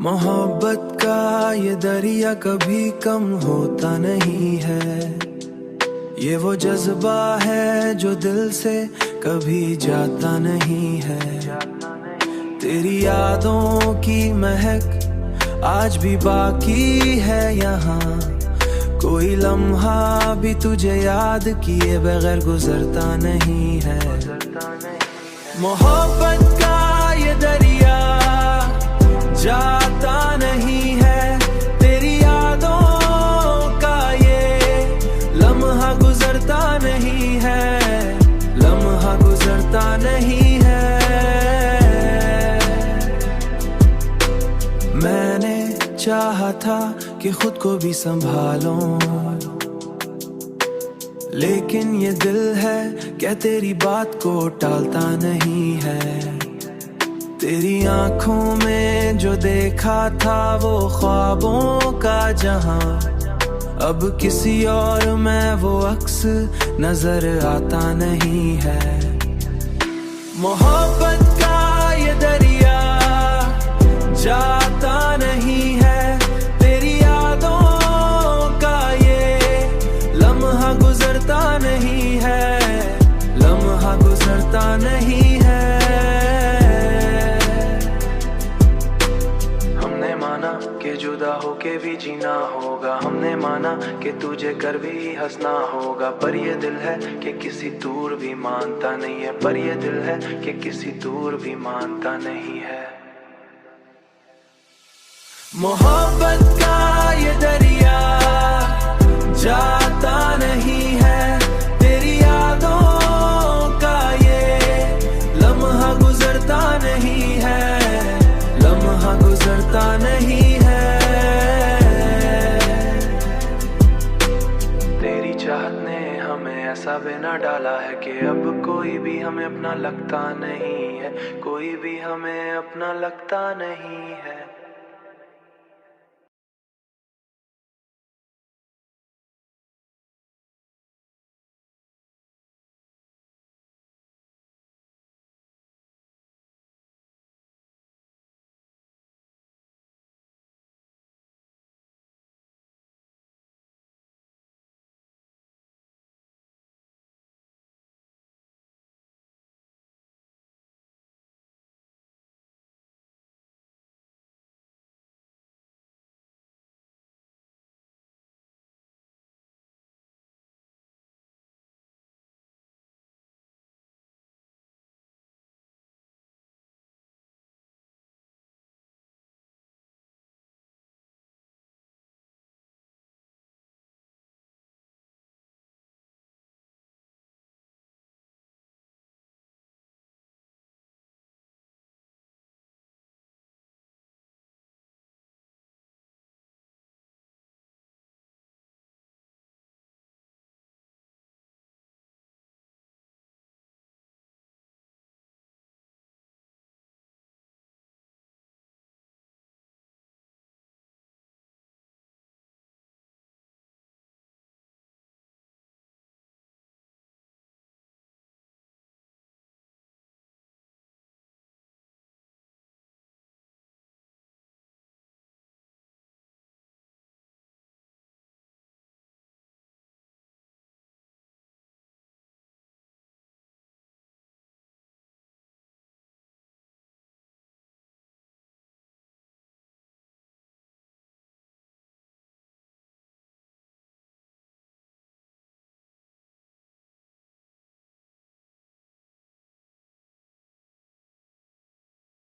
मोहब्बत का ये दरिया कभी कम होता नहीं है। ये वो जज्बा है जो दिल से कभी जाता नहीं है। तेरी यादों की महक आज भी बाकी है यहाँ। कोई लम्हा भी तुझे याद किए बगैर गुजरता नहीं है। मोहब्बत का ये दरिया जाता नहीं है। तेरी यादों का ये लम्हा गुजरता नहीं है। लम्हा गुजरता नहीं है। मैंने चाहा था कि खुद को भी संभालूं, लेकिन ये दिल है क्या तेरी बात को टालता नहीं है। तेरी आंखों में जो देखा था वो ख्वाबों का जहां, अब किसी और में वो अक्स नजर आता नहीं है। मोहब्बत का ये दरिया जाता नहीं है। तेरी यादों का ये लम्हा गुजरता नहीं है। लम्हा गुजरता नहीं है। हमने माना कि जुदा होके भी जीना होगा। हमने माना कि तुझे कर भी हंसना होगा। पर ये दिल है कि किसी दूर भी मानता नहीं है। पर ये दिल है कि किसी दूर भी मानता नहीं है। मोहब्बत का ये दरिया जाता नहीं है। तेरी यादों का ये लम्हा गुजरता नहीं है। लम्हा गुजरता नहीं है। तेरी चाहत ने हमें ऐसा बिना डाला है कि अब कोई भी हमें अपना लगता नहीं है। कोई भी हमें अपना लगता नहीं है।